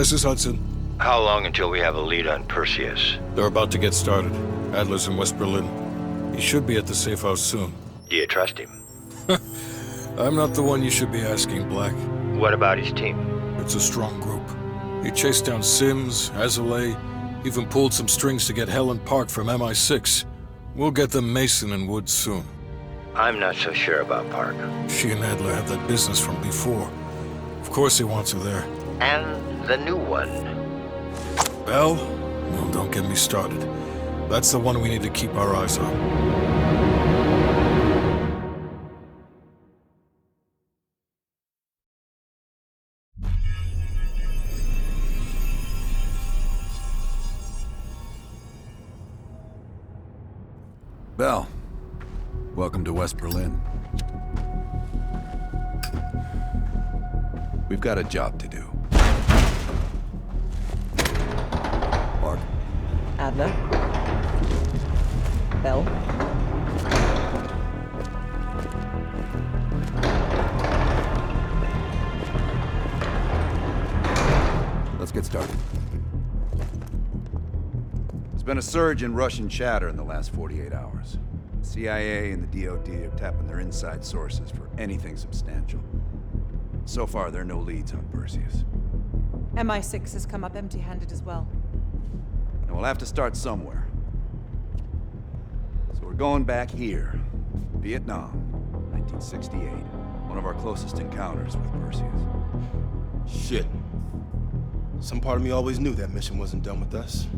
This is Hudson. How long until we have a lead on Perseus? They're about to get started. Adler's in West Berlin. He should be at the safe house soon. Do you trust him? I'm not the one you should be asking, Black. What about his team? It's a strong group. He chased down Sims, Azalea, even pulled some strings to get Helen Park from MI6. We'll get them Mason and Woods soon. I'm not so sure about Park. She and Adler have that business from before. Of course he wants her there. And the new one. Bell? No, don't get me started. That's the one we need to keep our eyes on. Bell, welcome to West Berlin. We've got a job to do. Mark. Adler. Bell. Let's get started. There's been a surge in Russian chatter in the last 48 hours. The CIA and the DoD are tapping their inside sources for anything substantial. So far, there are no leads on Perseus. MI6 has come up empty-handed as well. And we'll have to start somewhere. So we're going back here. Vietnam, 1968. One of our closest encounters with Perseus. Shit. Some part of me always knew that mission wasn't done with us.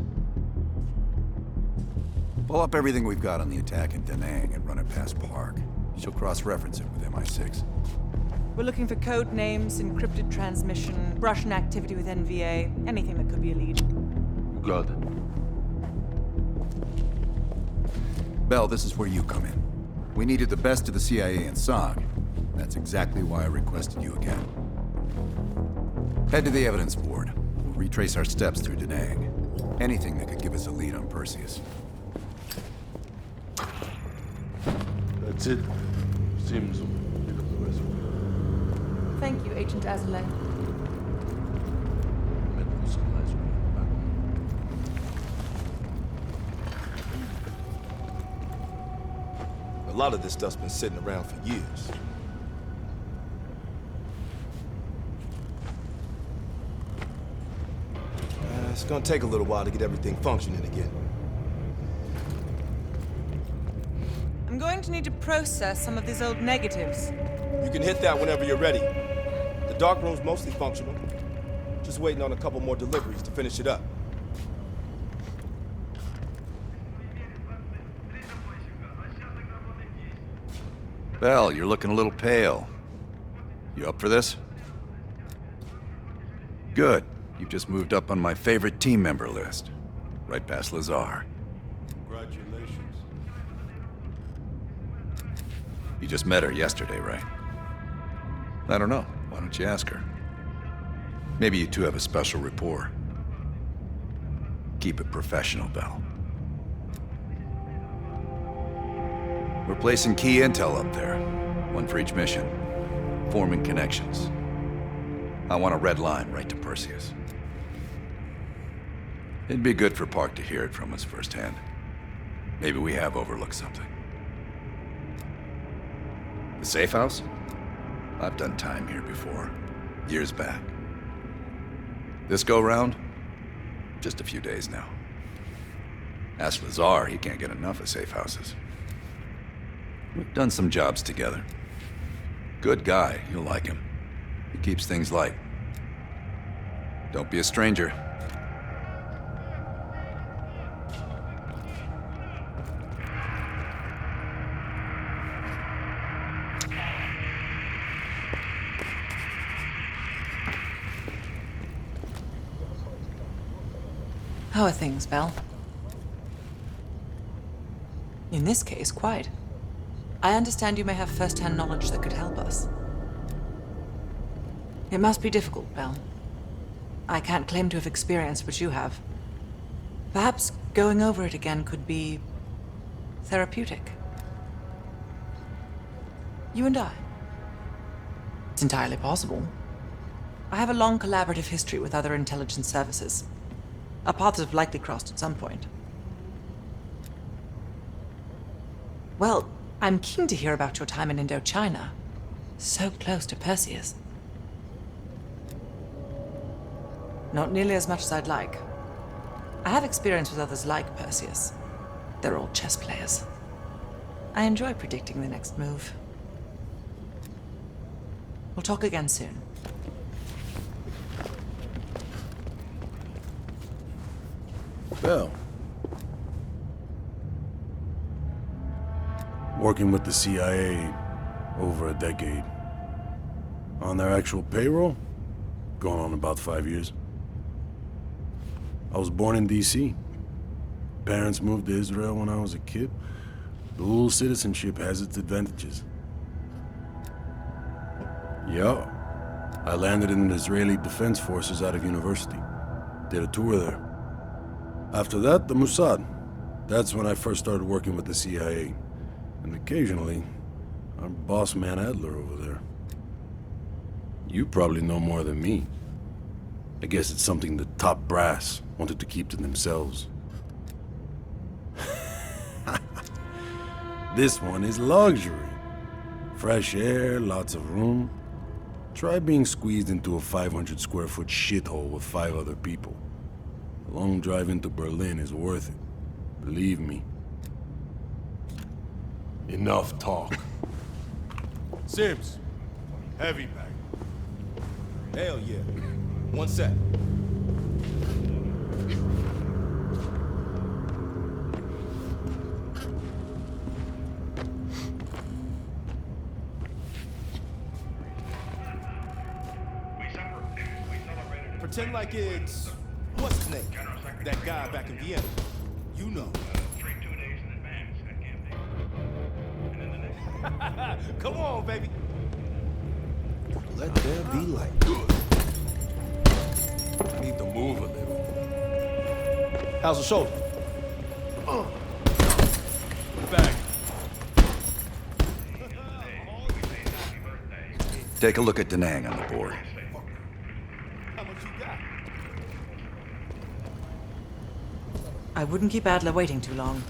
Pull up everything we've got on the attack in Da Nang and run it past Park. She'll cross-reference it with MI6. We're looking for code names, encrypted transmission, Russian activity with NVA, anything that could be a lead. Got it. Bell, this is where you come in. We needed the best of the CIA and SOG. That's exactly why I requested you again. Head to the evidence board. We'll retrace our steps through Da Nang. Anything that could give us a lead on Perseus. That's it. Seems Thank you, Agent Azalea. medical supplies are back. A lot of this stuff's been sitting around for years. It's gonna take a little while to get everything functioning again. I'm going to need to process some of these old negatives. You can hit that whenever you're ready. The darkroom's mostly functional. Just waiting on a couple more deliveries to finish it up. Bell, you're looking a little pale. You up for this? Good. You've just moved up on my favorite team member list. Right past Lazar. Congratulations. You just met her yesterday, right? I don't know. Why don't you ask her? Maybe you two have a special rapport. Keep it professional, Bell. We're placing key intel up there. One for each mission. Forming connections. I want a red line right to Perseus. It'd be good for Park to hear it from us firsthand. Maybe we have overlooked something. The safe house? I've done time here before. Years back. This go-round? Just a few days now. Ask Lazar, he can't get enough of safe houses. We've done some jobs together. Good guy, you'll like him. He keeps things light. Don't be a stranger. How are things, Bell? In this case, quite. I understand you may have first-hand knowledge that could help us. It must be difficult, Bell. I can't claim to have experienced what you have. Perhaps going over it again could be therapeutic. You and I. It's entirely possible. I have a long collaborative history with other intelligence services. Our paths have likely crossed at some point. Well, I'm keen to hear about your time in Indochina. So close to Perseus. Not nearly as much as I'd like. I have experience with others like Perseus. They're all chess players. I enjoy predicting the next move. We'll talk again soon. Bell. Working with the CIA over a decade. On their actual payroll, going on about 5 years. I was born in D.C. Parents moved to Israel when I was a kid. Dual citizenship has its advantages. Yeah. I landed in the Israeli Defense Forces out of university. Did a tour there. After that, the Mossad. That's when I first started working with the CIA. And occasionally, our boss man Adler over there. You probably know more than me. I guess it's something the top brass wanted to keep to themselves. This one is luxury. Fresh air, lots of room. Try being squeezed into a 500 square foot shithole with 5 other people. A long drive into Berlin is worth it. Believe me. Enough talk. Sims, heavy bag. Hell yeah. One sec. Pretend like it's... what's his name? That guy back in Vienna. You know. Come on, baby. Let there be light. I need to move a little. How's the shoulder? Back. Take a look at Da Nang on the board. How much you got? I wouldn't keep Adler waiting too long.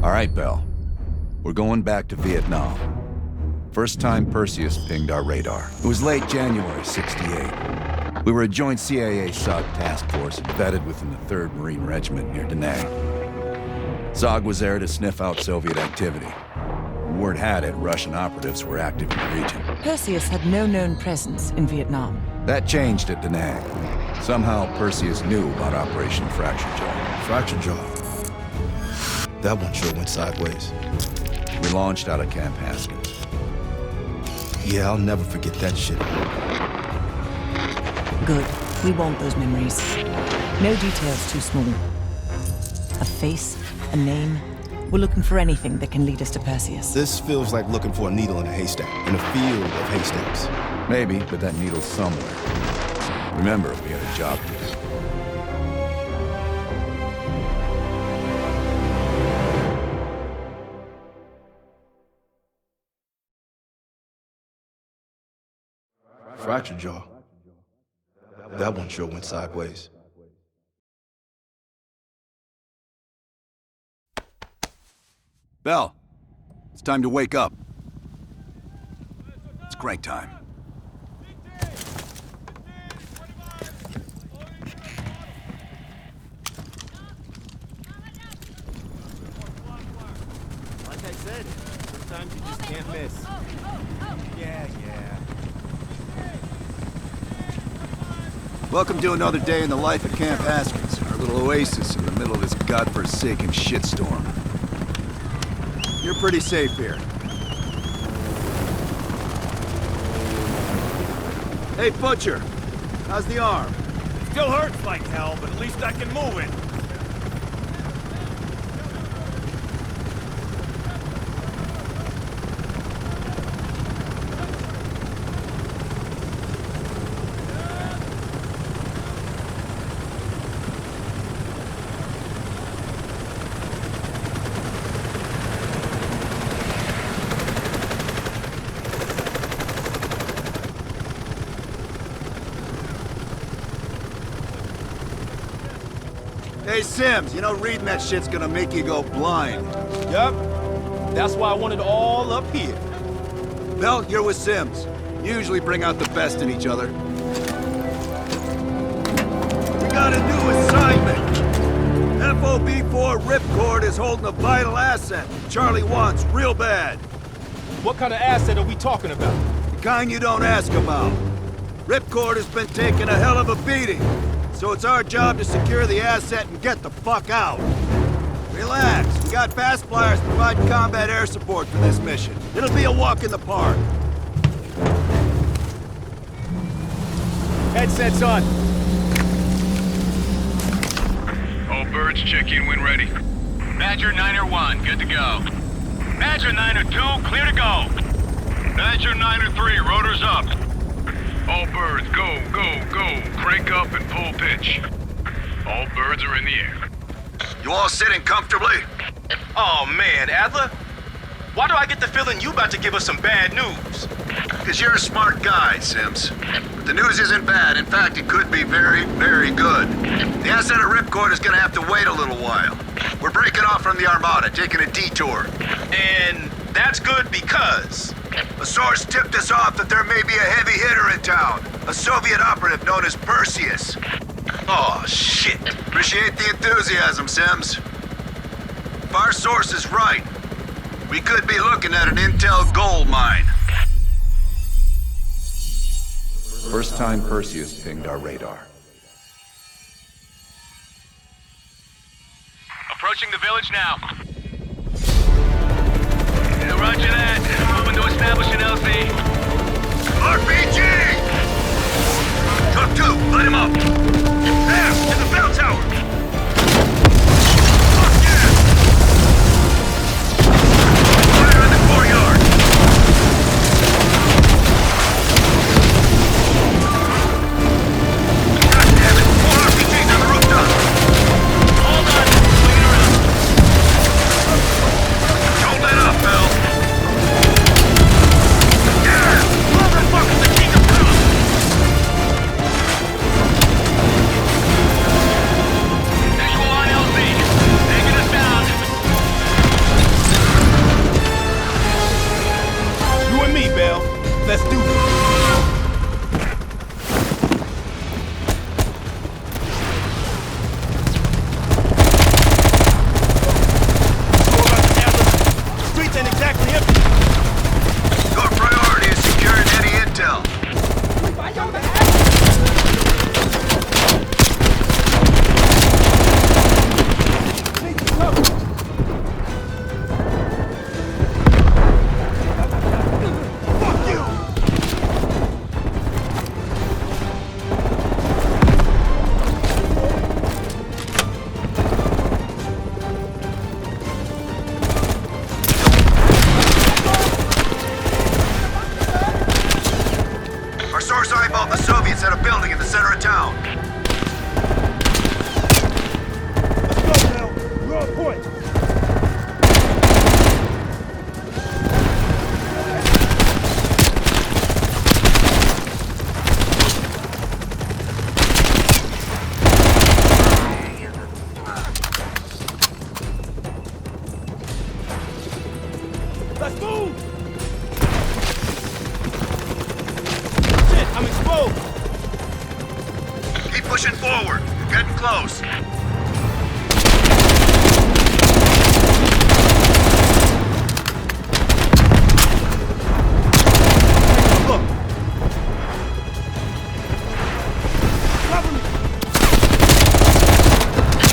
All right, Bell. We're going back to Vietnam. First time Perseus pinged our radar. It was late January '68. We were a joint CIA-SOG task force embedded within the 3rd Marine Regiment near Da Nang. SOG was there to sniff out Soviet activity. Word had it Russian operatives were active in the region. Perseus had no known presence in Vietnam. That changed at Da Nang. Somehow Perseus knew about Operation Fracture Jaw. Fracture Jaw. That one sure went sideways. We launched out of Camp Haskins. Yeah, I'll never forget that shit. Good. We want those memories. No details too small. A face, a name. We're looking for anything that can lead us to Perseus. This feels like looking for a needle in a haystack, in a field of haystacks. Maybe, but that needle's somewhere. Remember, we had a job to do. Fracture Jaw. That one sure went sideways. Bell, it's time to wake up. It's crank time. Like I said, sometimes you just can't miss. Yeah. Welcome to another day in the life at Camp Haskins, our little oasis in the middle of this godforsaken shitstorm. You're pretty safe here. Hey, Butcher. How's the arm? Still hurts like hell, but at least I can move it. Hey, Sims, you know reading that shit's gonna make you go blind. Yup. That's why I want it all up here. Bell, you're with Sims. You usually bring out the best in each other. We got a new assignment. FOB4 Ripcord is holding a vital asset Charlie wants real bad. What kind of asset are we talking about? The kind you don't ask about. Ripcord has been taking a hell of a beating. So it's our job to secure the asset and get the fuck out. Relax. We got fast flyers providing combat air support for this mission. It'll be a walk in the park. Headsets on. All birds, check in when ready. Badger 9-1, good to go. Badger 9-2, clear to go. Badger 9-3, rotors up. All birds, go, go, go. Crank up and pull pitch. All birds are in the air. You all sitting comfortably? Oh man, Adler. Why do I get the feeling you about to give us some bad news? Because you're a smart guy, Sims. But the news isn't bad. In fact, it could be very, very good. The asset of Ripcord is gonna have to wait a little while. We're breaking off from the Armada, taking a detour. And that's good because... A source tipped us off that there may be a heavy hitter in town. A Soviet operative known as Perseus. Oh, shit. Appreciate the enthusiasm, Sims. If our source is right, we could be looking at an intel gold mine. First time Perseus pinged our radar. Approaching the village now. Roger that. Moving to establish an LZ. RPG! Truck 2, light him up! There, in the bell tower! Fuck yeah! Fire in the courtyard! God damn it! More RPGs on the rooftop! Hold on. Swing around. Don't let up, Bill! Visual on LZ. Taking us down. You and me, Bell. Let's do this. Streets ain't exactly empty. Your priority is securing any intel. Fuck you! Our source eyeballed the Soviets at a building in the center of town. Let's go, Bell. You're on point. Let's move! Shit, I'm exposed! Keep pushing forward. We're getting close. Look! Cover me!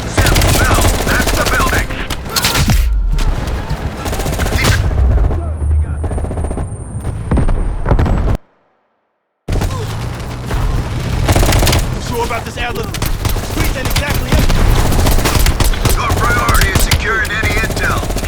Sims, Bell, that's the building. Keep your about this, Adler. Streets ain't exactly empty. Your priority is securing any intel.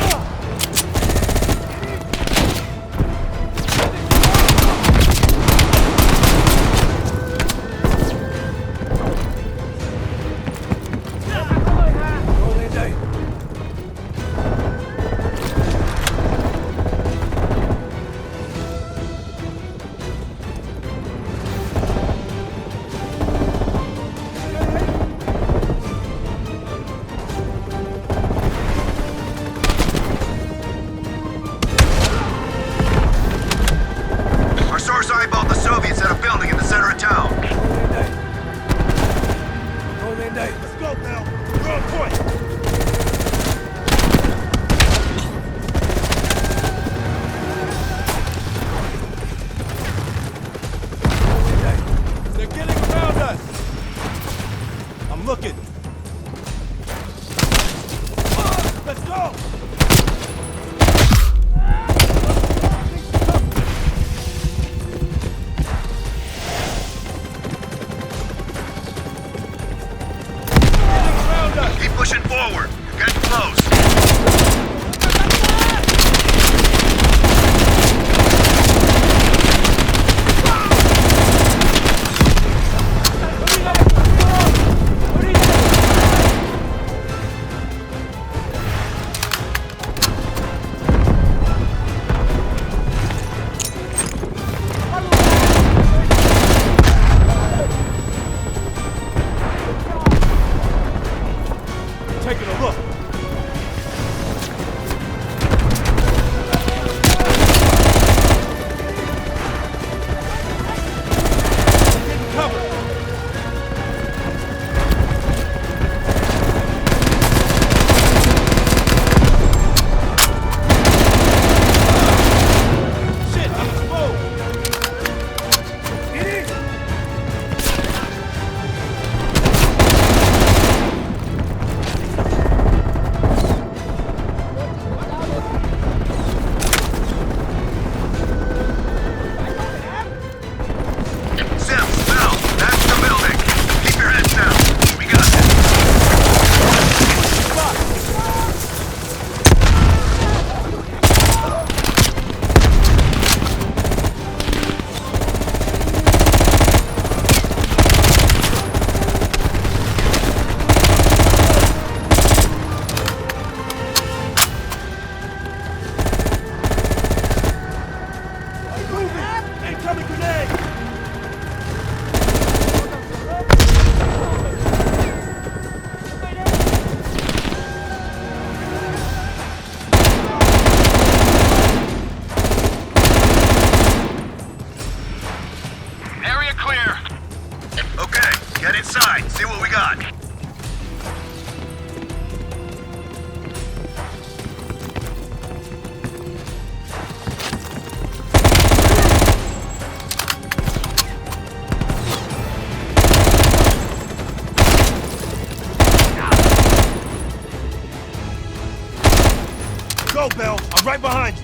Go, Bell. I'm right behind you.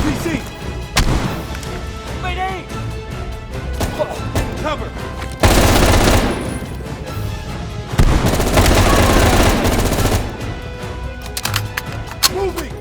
PC. Mayday! Cover. Moving.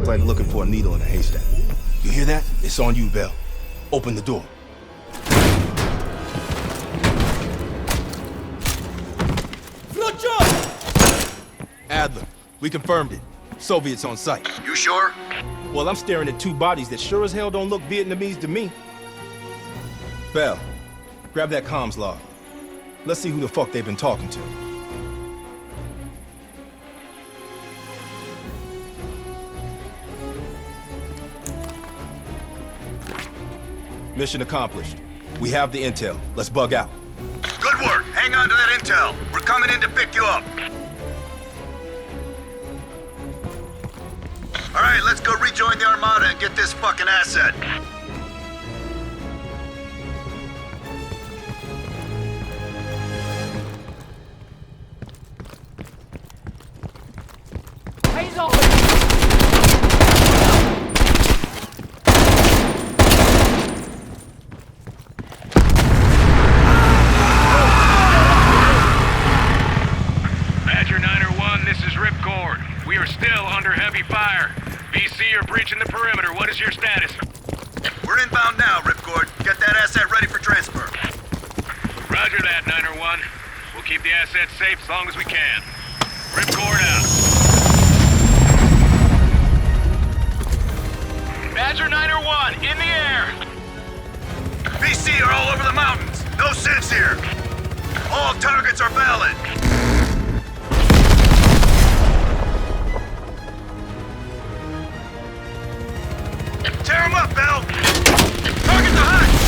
Like looking for a needle in a haystack. You hear that? It's on you, Bell. Open the door. Adler, we confirmed it. Soviets on site. You sure? Well, I'm staring at two bodies that sure as hell don't look Vietnamese to me. Bell, Grab that comms log. Let's see who the fuck they've been talking to. Mission accomplished. We have the intel. Let's bug out. Good work. Hang on to that intel. We're coming in to pick you up. All right, let's go rejoin the Armada and get this fucking asset. Badger 901, this is Ripcord. We are still under heavy fire. VC are breaching the perimeter. What is your status? We're inbound now, Ripcord. Get that asset ready for transfer. Roger that, 901. We'll keep the asset safe as long as we can. Ripcord out. Badger 901, in the air! BC are all over the mountains. No sense here. All targets are valid. Tear him up, Bell! Target the hut!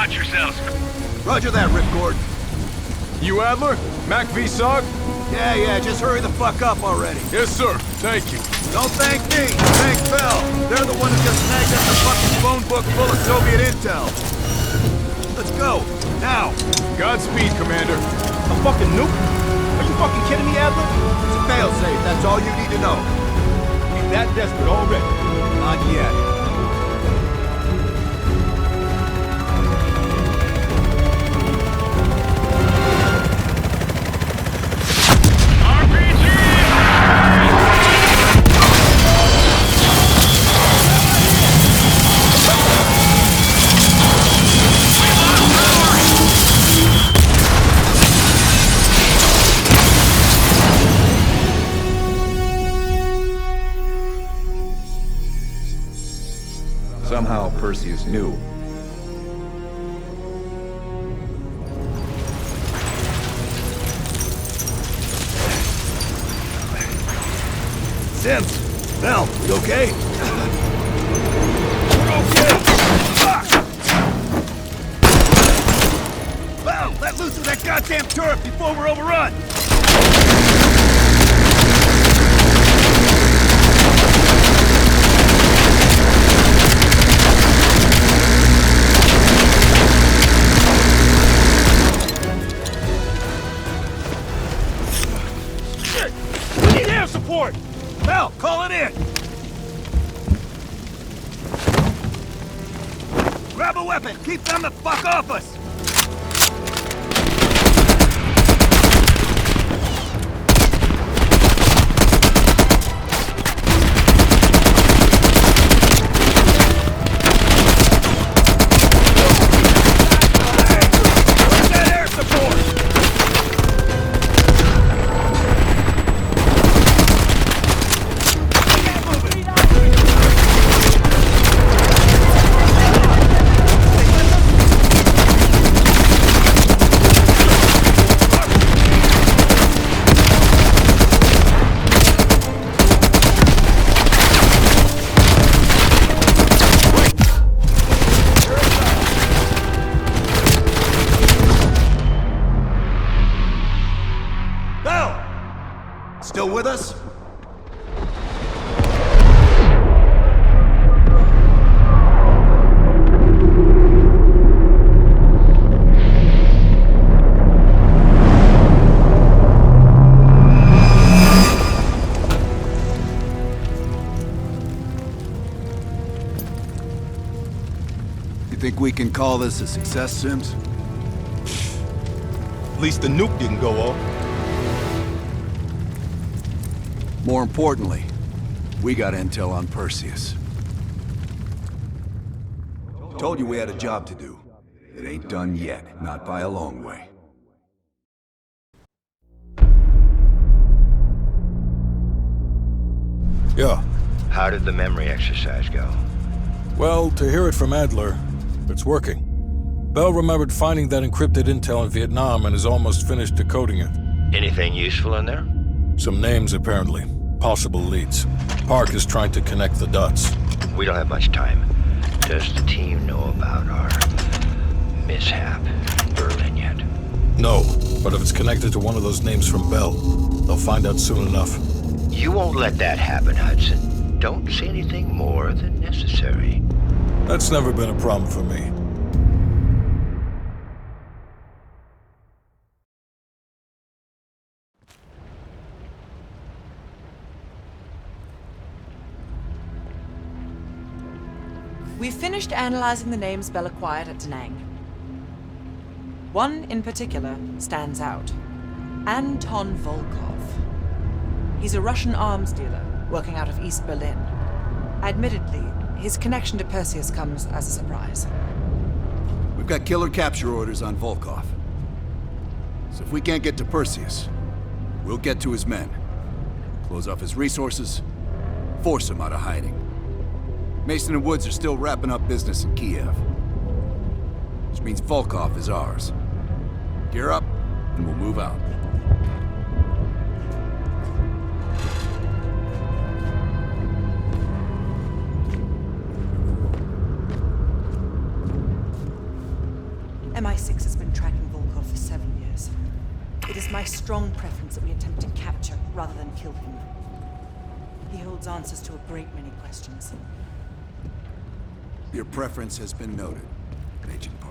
Watch yourselves. Roger that, Ripcord. You Adler? Mac v. Sog? Yeah, just hurry the fuck up already. Yes, sir. Thank you. Don't thank me, thank Bell. They're the one who just snagged up the fucking phone book full of Soviet intel. Let's go, now. Godspeed, Commander. A fucking nuke? Are you fucking kidding me, Adler? It's a failsafe, that's all you need to know. We that desperate already. Not yet. Somehow Perseus knew. Sims! Bell, you okay? Okay! Fuck! Bell, let loose of that goddamn turret before we're overrun! Support! Bell, call it in! Grab a weapon! Keep them the fuck off us! Where's that air support? Still with us? You think we can call this a success, Sims? At least the nuke didn't go off. More importantly, we got intel on Perseus. Told you we had a job to do. It ain't done yet, not by a long way. Yeah. How did the memory exercise go? Well, to hear it from Adler, it's working. Bell remembered finding that encrypted intel in Vietnam and is almost finished decoding it. Anything useful in there? Some names, apparently. Possible leads. Park is trying to connect the dots. We don't have much time. Does the team know about our mishap in Berlin yet? No, but if it's connected to one of those names from Bell, they'll find out soon enough. You won't let that happen, Hudson. Don't say anything more than necessary. That's never been a problem for me. We've finished analyzing the names Bell acquired at Da Nang. One in particular stands out. Anton Volkov. He's a Russian arms dealer working out of East Berlin. Admittedly, his connection to Perseus comes as a surprise. We've got killer capture orders on Volkov. So if we can't get to Perseus, we'll get to his men. Close off his resources, force him out of hiding. Mason and Woods are still wrapping up business in Kiev. Which means Volkov is ours. Gear up, and we'll move out. rather than kill him. He holds answers to a great many questions. Your preference has been noted, Agent Park.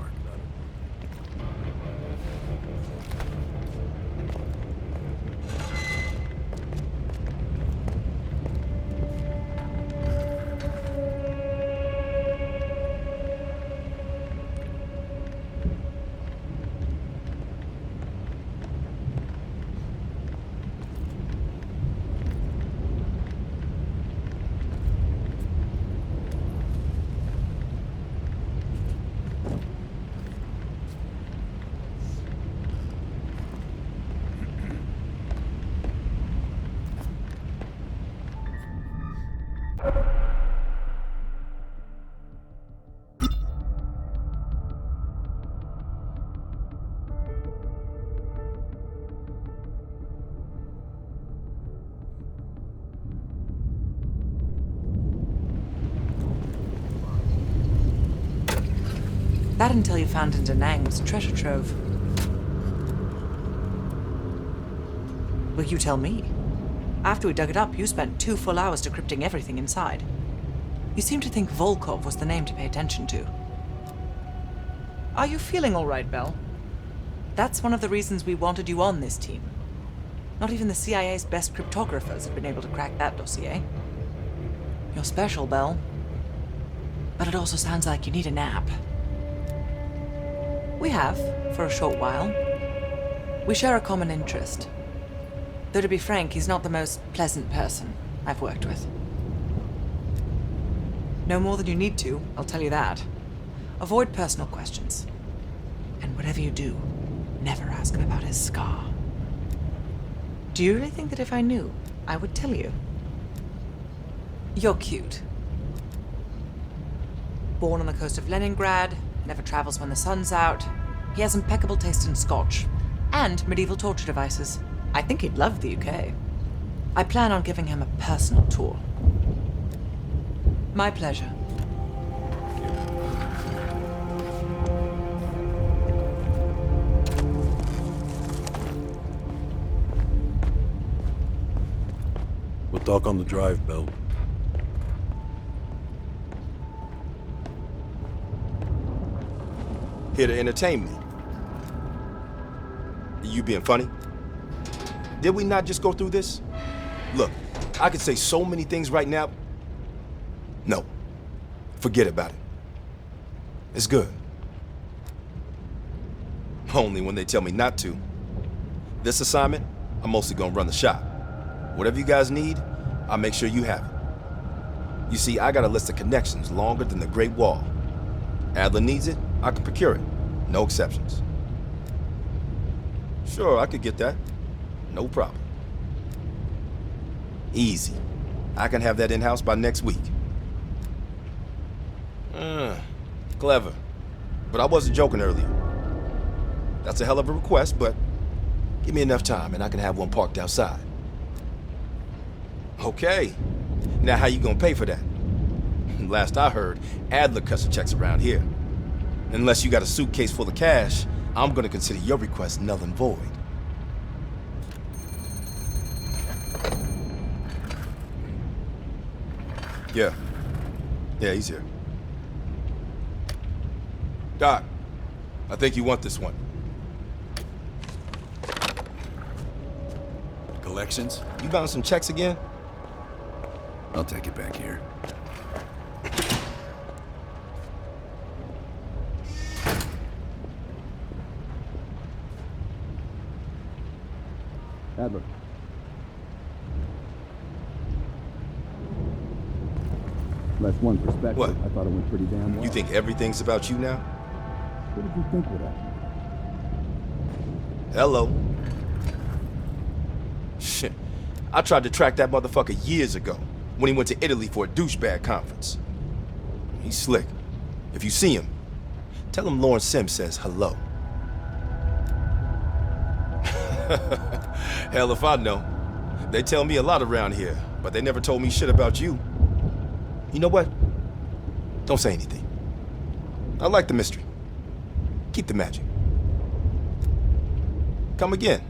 That intel you found in Da Nang was a treasure trove. Well, you tell me. After we dug it up, you spent 2 full hours decrypting everything inside. You seem to think Volkov was the name to pay attention to. Are you feeling all right, Bell? That's one of the reasons we wanted you on this team. Not even the CIA's best cryptographers have been able to crack that dossier. You're special, Bell. But it also sounds like you need a nap. We have, for a short while. We share a common interest. Though to be frank, he's not the most pleasant person I've worked with. No more than you need to, I'll tell you that. Avoid personal questions. And whatever you do, never ask him about his scar. Do you really think that if I knew, I would tell you? You're cute. Born on the coast of Leningrad, never travels when the sun's out. He has impeccable taste in scotch. And medieval torture devices. I think he'd love the UK. I plan on giving him a personal tour. My pleasure. We'll talk on the drive, Bell. Here to entertain me. You being funny? Did we not just go through this? Look, I could say so many things right now. No, forget about it. It's good. Only when they tell me not to. This assignment, I'm mostly gonna run the shop. Whatever you guys need, I'll make sure you have it. You see, I got a list of connections longer than the Great Wall. Adler needs it, I can procure it. No exceptions. Sure, I could get that. No problem. Easy. I can have that in-house by next week. Clever. But I wasn't joking earlier. That's a hell of a request, but give me enough time and I can have one parked outside. Okay. Now how you gonna pay for that? Last I heard, Adler cuts the checks around here. Unless you got a suitcase full of cash, I'm gonna consider your request null and void. Yeah, he's here. Doc, I think you want this one. Collections? You bound some checks again? I'll take it back here. Adler. Less one perspective. What? I thought it went pretty damn well. You think everything's about you now? What did you think of that? Hello. Shit. I tried to track that motherfucker years ago when he went to Italy for a douchebag conference. He's slick. If you see him, tell him Lawrence Sims says hello. Hell if I know. They tell me a lot around here, but they never told me shit about you. You know what? Don't say anything. I like the mystery. Keep the magic. Come again.